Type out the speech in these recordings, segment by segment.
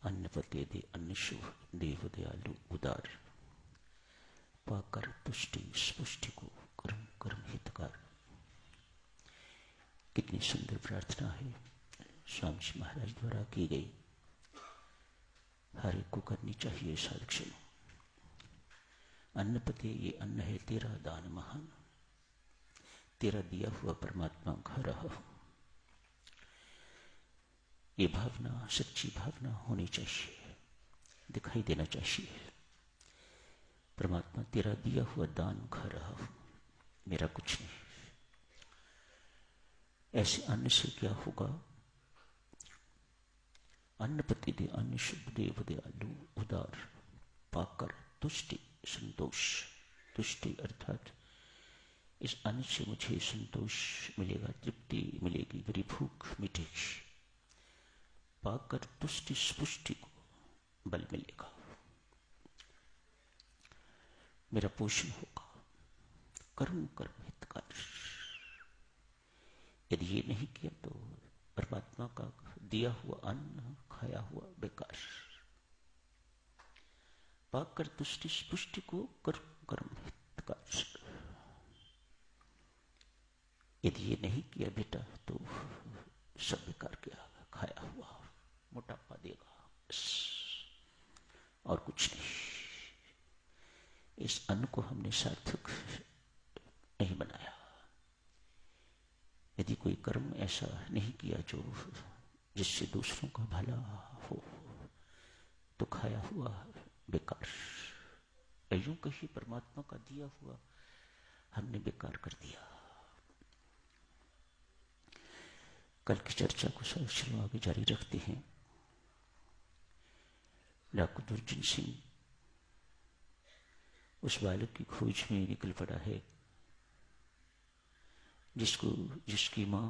अन्नपते दे अन्न शुभ, देव दयालु उदार, पाकर तुष्टि स्पुष्टि को कर्म कर्म हितकार। कितनी सुंदर प्रार्थना है स्वामी जी महाराज द्वारा की गई। हर एक को करनी चाहिए साधक। अन्नपते, ये अन्न है तेरा दान महान, तेरा दिया हुआ परमात्मा खा रहा हूं। ये भावना, सच्ची भावना होनी चाहिए, दिखाई देना चाहिए। परमात्मा तेरा दिया हुआ दान खा रहा हूं, मेरा कुछ नहीं। ऐसे अन्न से क्या होगा? अन्नपति दे अन्न शुभ, देव दयालु उदार, पाकर तुष्टि संतोष। तुष्टि अर्थात इस अन्न से मुझे संतोष मिलेगा, तृप्ति मिलेगी, मेरी भूख मिटेगी। पाकर तुष्टि स्पुष्टि को बल मिलेगा, मेरा पोषण होगा। कर्म कर्म हितकार। यदि ये नहीं किया तो परमात्मा का दिया हुआ अन्न खाया हुआ बेकार। पाकर तुष्टि स्पुष्टि को कर्म कर्म हितकार। यदि ये नहीं किया बेटा तो सब बेकार किया, खाया हुआ मोटापा देगा, बस और कुछ नहीं। इस अन्न को हमने सार्थक नहीं बनाया। यदि कोई कर्म ऐसा नहीं किया जो जिससे दूसरों का भला हो, तो खाया हुआ बेकार। यूं कही परमात्मा का दिया हुआ हमने बेकार कर दिया। कल की चर्चा को चलो आगे जारी रखते हैं। डॉक्टर दुर्जन सिंह उस बालक की खोज में निकल पड़ा है जिसकी मां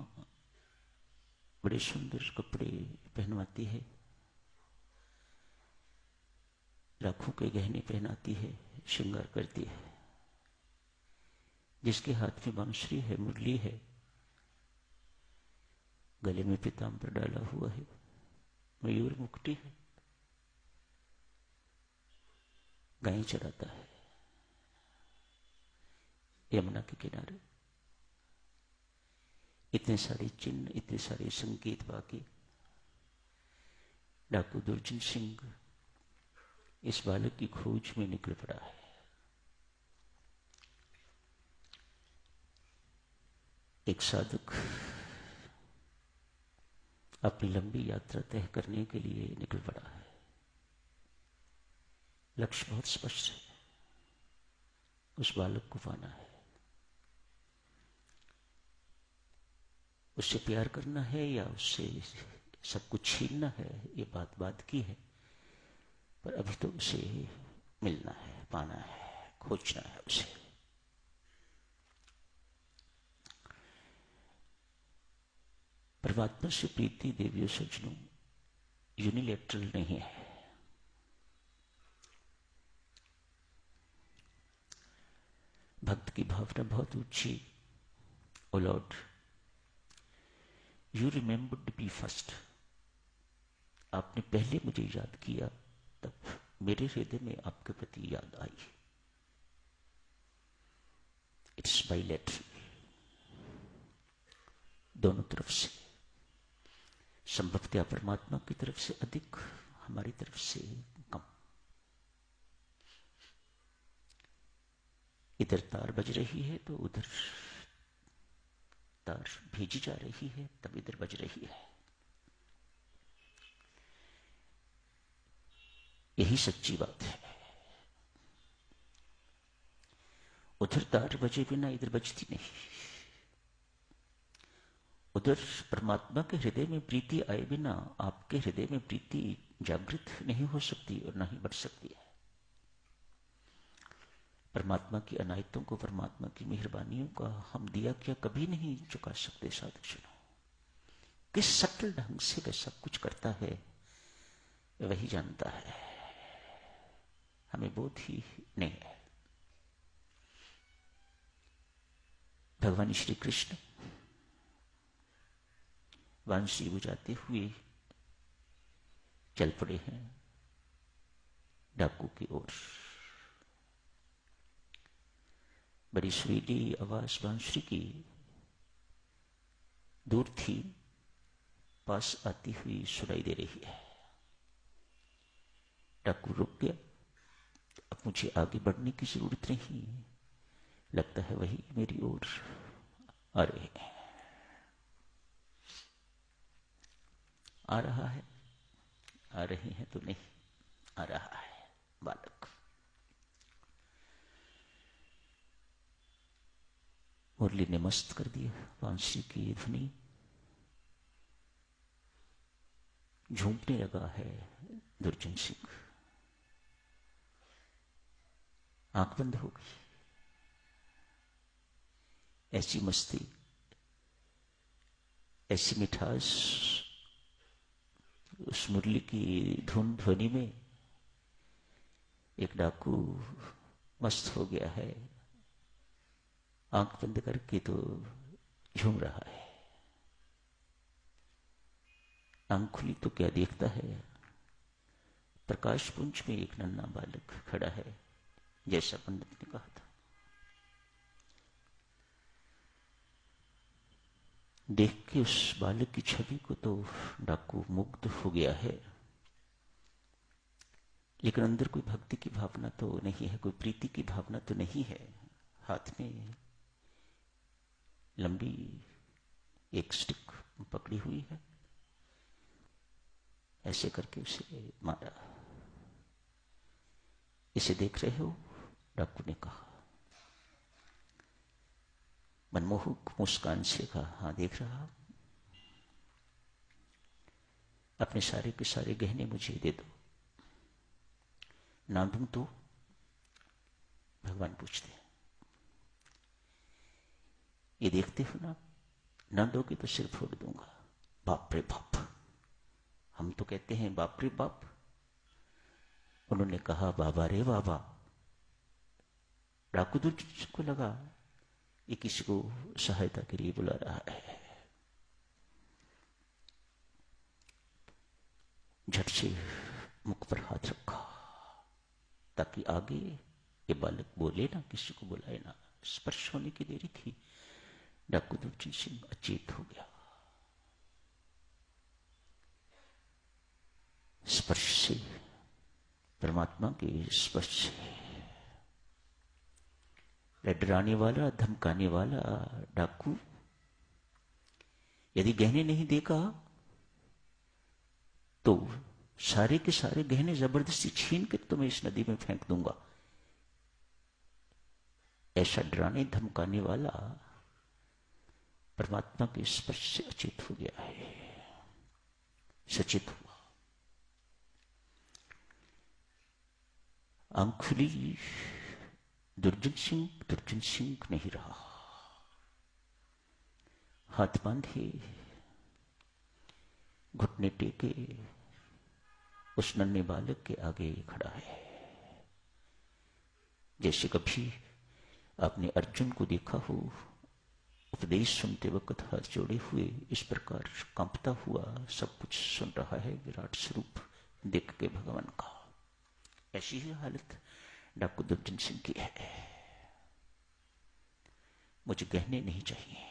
बड़े सुंदर कपड़े पहनवाती है, लाखों के गहने पहनाती है, श्रृंगार करती है, जिसके हाथ में बांसुरी है, मुरली है, गले में पीताम्बर डाला हुआ है, मयूर मुकुटी है, गाय चराता है यमुना के किनारे। इतने सारे चिन्ह, इतने सारे संकेत बाकी। डाकू दुर्जन सिंह इस बालक की खोज में निकल पड़ा है। एक साधक अपनी लंबी यात्रा तय करने के लिए निकल पड़ा है। लक्ष्य बहुत स्पष्ट है, उस बालक को पाना है, उससे प्यार करना है या उससे सब कुछ छीनना है, ये बात की है। पर अभी तो उसे मिलना है, पाना है, खोजना है उसे। परमात्मा से प्रीति देवियों सज्जनों यूनिलैटरल नहीं है। भक्त की भावना बहुत ऊंची। O Lord, you remembered me first. आपने पहले मुझे याद किया, तब मेरे हृदय में आपके प्रति याद आई। इट्स बाइलेटरल, दोनों तरफ से। संभवतः परमात्मा की तरफ से अधिक, हमारी तरफ से कम। इधर तार बज रही है तो उधर तार भेजी जा रही है, तब इधर बज रही है। यही सच्ची बात है। उधर तार बजे बिना इधर बजती नहीं। उधर परमात्मा के हृदय में प्रीति आए बिना आपके हृदय में प्रीति जागृत नहीं हो सकती और नहीं बढ़ सकती है। परमात्मा की अनायतों को, परमात्मा की मेहरबानियों का हम दिया क्या कभी नहीं चुका सकते साधुजनों। किस सटल ढंग से वह सब कुछ करता है वही जानता है, हमें बोध ही नहीं है। भगवान श्री कृष्ण बांसुरी बजाते हुए चल पड़े हैं डाकू की ओर। बड़ी सुरीली आवाज बांसुरी की दूर थी, पास आती हुई सुनाई दे रही है। डाकू रुक गया। अब मुझे आगे बढ़ने की जरूरत नहीं, लगता है वही मेरी ओर आ रहे हैं। आ रहा है, आ रहे हैं तो नहीं, आ रहा है बालक। मुरली ने मस्त कर दिया बांसुरी की ध्वनि। झूमने लगा है दुर्जन सिंह। आंख बंद हो गई। ऐसी मस्ती, ऐसी मिठास उस मुरली की धुन ध्वनि में। एक डाकू मस्त हो गया है, आंख बंद करके तो झूम रहा है। आंख खुली तो क्या देखता है, प्रकाश पुंज में एक नन्हा बालक खड़ा है, जैसा पंडित ने कहा था। देख के उस बालक की छवि को तो डाकू मुग्ध हो गया है, लेकिन अंदर कोई भक्ति की भावना तो नहीं है, कोई प्रीति की भावना तो नहीं है। हाथ में लंबी एक स्टिक पकड़ी हुई है, ऐसे करके उसे मारा। इसे देख रहे हो? डाकू ने कहा, मनमोहक मुस्कान से कहा, हाँ देख रहा हूं। अपने सारे के सारे गहने मुझे दे दो। ना दूं तो? भगवान पूछते हैं। ये देखते हो ना, ना दोगे तो सिर फोड़ दूंगा। बाप रे बाप, हम तो कहते हैं बाप रे बाप, उन्होंने कहा बाबा रे बाबा। डाकू दुर्जन को लगा ये किसी को सहायता के लिए बुला रहा है। झट से मुख पर हाथ रखा ताकि आगे ये बालक बोले ना, किसी को बुलाए ना। स्पर्श होने की देरी थी, डाकू दुर्जन सिंह अचेत हो गया। स्पर्श से, परमात्मा के स्पर्श से, डराने वाला, धमकाने वाला डाकू यदि गहने नहीं देगा तो सारे के सारे गहने जबरदस्ती छीन कर तुम्हें इस नदी में फेंक दूंगा। ऐसा डराने धमकाने वाला परमात्मा के स्पर्श से अचेत हो गया है, सचेत हुआ। आंख खुली, दुर्जन सिंह नहीं रहा। हाथ बांधे, घुटने टेके उस नन्हे बालक के आगे खड़ा है। जैसे कभी आपने अर्जुन को देखा हो, उपदेश सुनते वक्त हाथ जोड़े हुए इस प्रकार कांपता हुआ सब कुछ सुन रहा है विराट स्वरूप देख के भगवान का। ऐसी ही हालत डाकू दुर्जन सिंह की है। मुझे गहने नहीं चाहिए।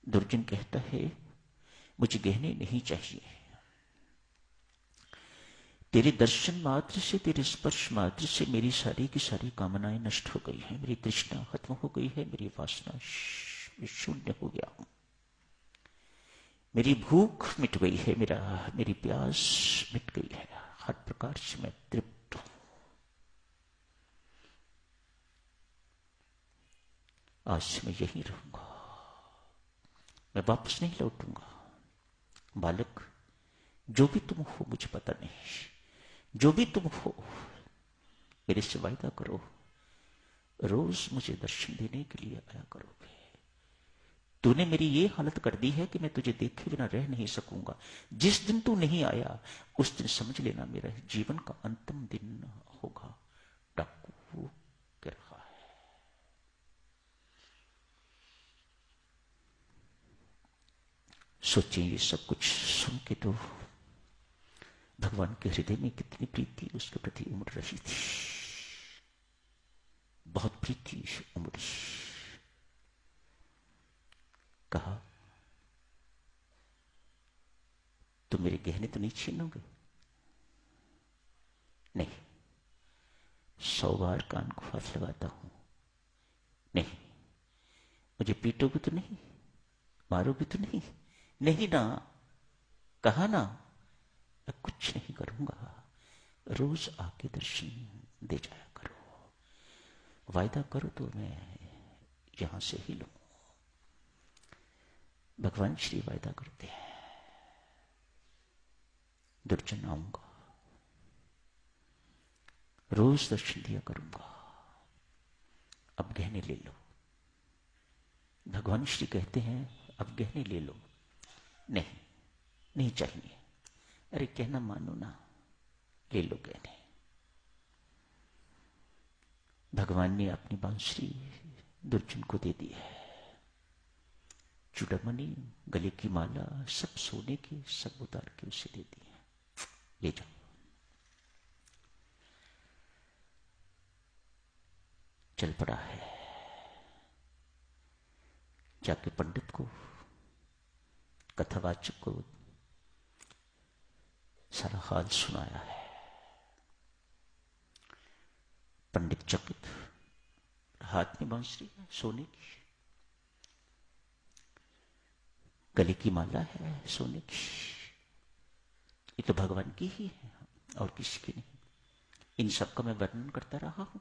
दुर्जन कहता है, मुझे गहने नहीं चाहिए। तेरे दर्शन मात्र से, तेरे स्पर्श मात्र से मेरी सारी की सारी कामनाएं नष्ट हो गई हैं, मेरी तृष्णा खत्म हो गई है, मेरी वासना शून्य हो गया हूं, मेरी भूख मिट गई है, मेरी प्यास मिट गई है, हर प्रकार से मैं तृप्त हूं। आज से मैं यहीं रहूंगा, मैं वापस नहीं लौटूंगा। बालक, जो भी तुम हो मुझे पता नहीं, जो भी तुम हो मेरे से वायदा करो, रोज मुझे दर्शन देने के लिए आया करोगे। तूने मेरी ये हालत कर दी है कि मैं तुझे देखे बिना रह नहीं सकूंगा। जिस दिन तू नहीं आया उस दिन समझ लेना मेरा जीवन का अंतिम दिन होगा। डाकू कह रहा है। सोचिए, ये सब कुछ सुन के तो भगवान के हृदय में कितनी प्रीति उसके प्रति उमड़ रही थी, बहुत प्रीति उमड़ी। कहा, तुम मेरे गहने तो नहीं छीनोगे? नहीं। 100 बार कान को हाथ लगाता हूं, नहीं। मुझे पीटोगे तो नहीं, मारोगे तो नहीं? नहीं ना। कहा ना, मैं कुछ नहीं करूंगा, रोज आके दर्शन दे जाया करो, वायदा करो तो मैं यहां से ही लूं। भगवान श्री वायदा करते हैं, दुर्जन आऊंगा, रोज दर्शन दिया करूंगा, अब गहने ले लो। भगवान श्री कहते हैं, अब गहने ले लो। नहीं, नहीं चाहिए। अरे कहना मानो ना, ले लो गहने। भगवान ने अपनी बांसुरी दुर्जन को दे दी है। चूड़ामणि, गले की माला, सब सोने की, सब उतार के उसे दे दी है, ले जाओ। चल पड़ा है, जाके पंडित को, कथावाचक को सारा हाल सुनाया है। पंडित चकित, हाथ में बांसुरी है सोने की, गले की माला है सोने की, ये तो भगवान की ही है और किसी की नहीं। इन सब का मैं वर्णन करता रहा हूं।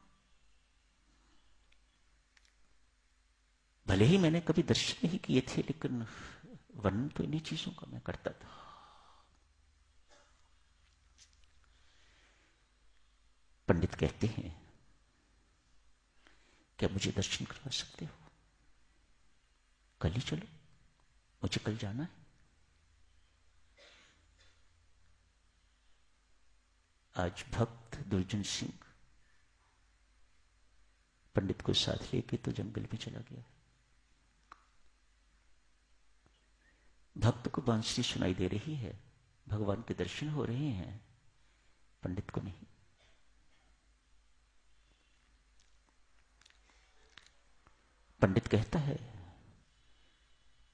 भले ही मैंने कभी दर्शन नहीं किए थे, लेकिन वर्णन तो इन्हीं चीजों का मैं करता था। पंडित कहते हैं, क्या मुझे दर्शन करवा सकते हो? कल ही चलो, मुझे कल जाना है। आज भक्त दुर्जन सिंह पंडित को साथ लेके तो जंगल में चला गया। भक्त को बांसुरी सुनाई दे रही है, भगवान के दर्शन हो रहे हैं, पंडित को नहीं। पंडित कहता है,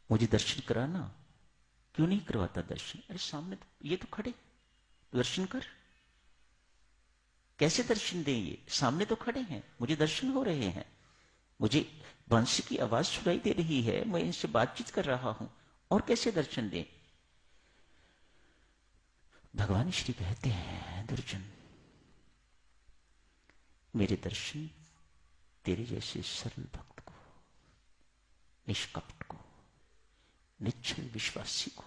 मुझे दर्शन कराना। क्यों नहीं करवाता दर्शन? अरे सामने तो, ये तो खड़े, दर्शन कर। कैसे दर्शन दें? ये सामने तो खड़े हैं, मुझे दर्शन हो रहे हैं, मुझे बांसुरी की आवाज सुनाई दे रही है, मैं इनसे बातचीत कर रहा हूं, और कैसे दर्शन दें? भगवान श्री कहते हैं, दुर्जन, मेरे दर्शन तेरे जैसे सरल भक्त को, निष्कपट को, निश्चल विश्वासी को,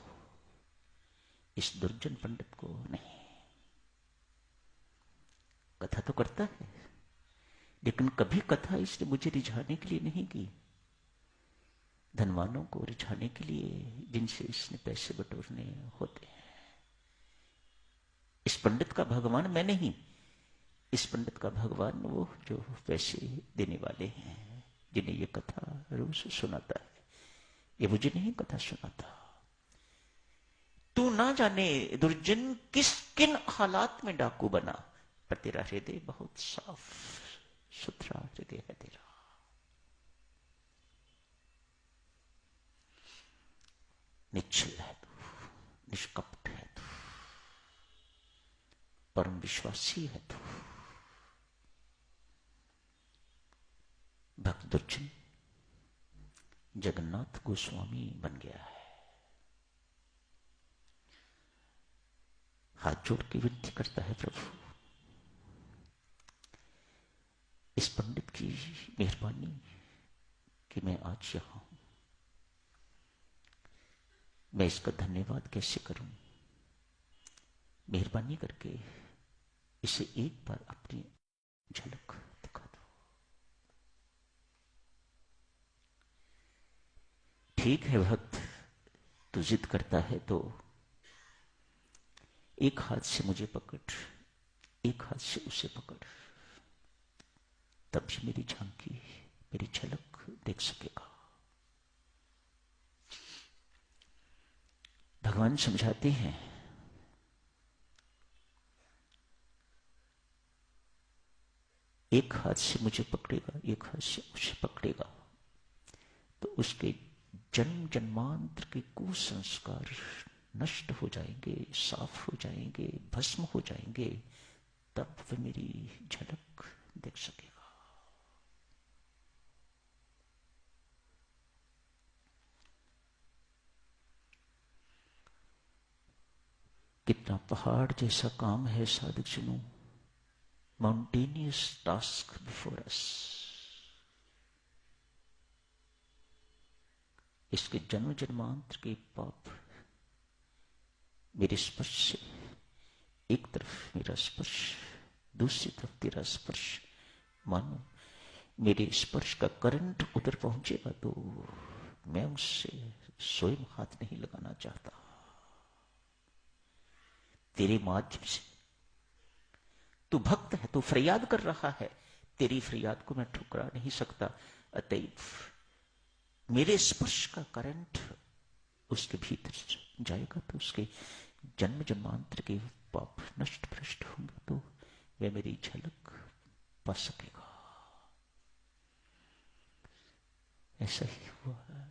इस दुर्जन पंडित को नहीं। कथा तो करता है, लेकिन कभी कथा इसने मुझे रिझाने के लिए नहीं की, धनवानों को रिझाने के लिए, जिनसे इसने पैसे बटोरने होते हैं। इस पंडित का भगवान मैं नहीं, इस पंडित का भगवान वो जो पैसे देने वाले हैं, जिन्हें ये कथा रोज सुनाता है। ये मुझे नहीं कथा सुनाता। तू ना जाने दुर्जन किन हालात में डाकू बना, पर तेरा हृदय बहुत साफ सुथरा हृदय है तेरा। निश्चल है तू, निष्कपट है तू, परम विश्वासी है तू। भक्त दुर्जन जगन्नाथ गोस्वामी बन गया है। हाथ जोड़ के विनती करता है, प्रभु इस पंडित की मेहरबानी कि मैं आज यहां हूं, मैं इसका धन्यवाद कैसे करूं? मेहरबानी करके इसे एक बार अपनी झलक दिखा दो। ठीक है भक्त, तू जिद करता है तो एक हाथ से मुझे पकड़, एक हाथ से उसे पकड़, तब भी मेरी झांकी, मेरी झलक देख सकेगा। भगवान समझाते हैं, एक हाथ से मुझे पकड़ेगा, एक हाथ से मुझे पकड़ेगा, तो उसके जन्म जन्मांतर के कुसंस्कार नष्ट हो जाएंगे, साफ हो जाएंगे, भस्म हो जाएंगे, तब वह मेरी झलक देख सकेगा। कितना पहाड़ जैसा काम है साधक जनों, माउंटेनियस टास्क बिफोर अस। इसके जन्म जन्मांतर के पाप मेरे स्पर्श से, एक तरफ मेरा स्पर्श, दूसरी तरफ तेरा स्पर्श, मानो मेरे स्पर्श का करंट उधर पहुंचेगा तो मैं उससे स्वयं हाथ नहीं लगाना चाहता, तेरे माध्यम से। तू भक्त है, तू फरियाद कर रहा है, तेरी फरियाद को मैं ठुकरा नहीं सकता, अतएव मेरे स्पर्श का करंट उसके भीतर जाएगा तो उसके जन्म जन्मांतर के पाप नष्ट भ्रष्ट होंगे, तो वह मेरी झलक पा सकेगा। ऐसा ही हुआ है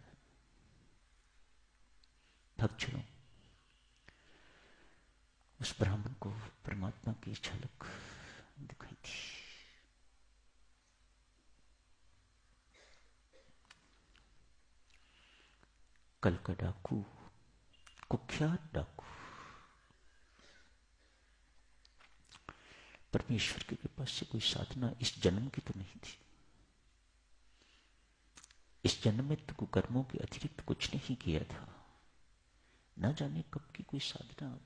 भक्तजनों। उस ब्राह्मण को परमात्मा की झलक दिखाई थी। कल का डाकू, कुख्यात डाकू, परमेश्वर की कृपा से कोई साधना इस जन्म की तो नहीं थी। इस जन्म में तो कर्मों के अतिरिक्त कुछ नहीं किया था। न जाने कब की कोई साधना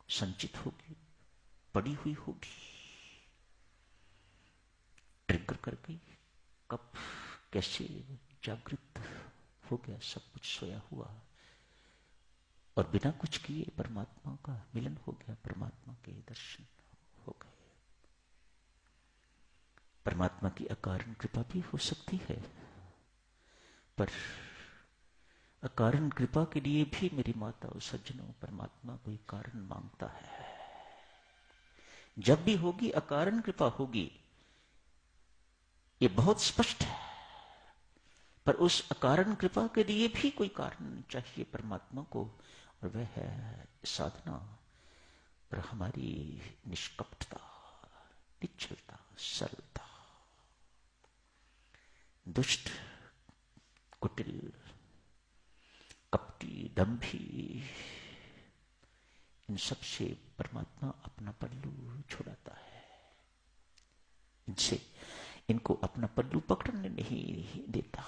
संचित होगी, पड़ी हुई होगी, ट्रिगर कर गई, कब कैसे जागृत हो गया, सब कुछ सोया हुआ और बिना कुछ किए परमात्मा का मिलन हो गया, परमात्मा के दर्शन हो गए। परमात्मा की अकारण कृपा भी हो सकती है, पर अकारण कृपा के लिए भी मेरी माता और सज्जनों, परमात्मा कोई कारण मांगता है। जब भी होगी अकारण कृपा होगी, ये बहुत स्पष्ट है, पर उस अकारण कृपा के लिए भी कोई कारण चाहिए परमात्मा को, और वह है साधना और हमारी निष्कपटता, निश्चलता, सरलता। दुष्ट, कुटिल, कपटी, दंभी, इन सब से परमात्मा अपना पल्लू छुड़ाता है। इनसे, इनको अपना पल्लू पकड़ने नहीं देता।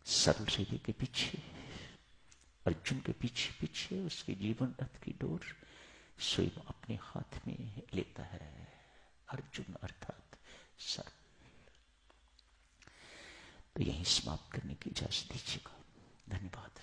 सरल हृदय के पीछे, अर्जुन के पीछे पीछे उसके जीवन रथ की डोर स्वयं अपने हाथ में लेता है अर्जुन, अर्थात सरल। तो यहीं समाप्त करने की इजाजत दीजिएगा। धन्यवाद।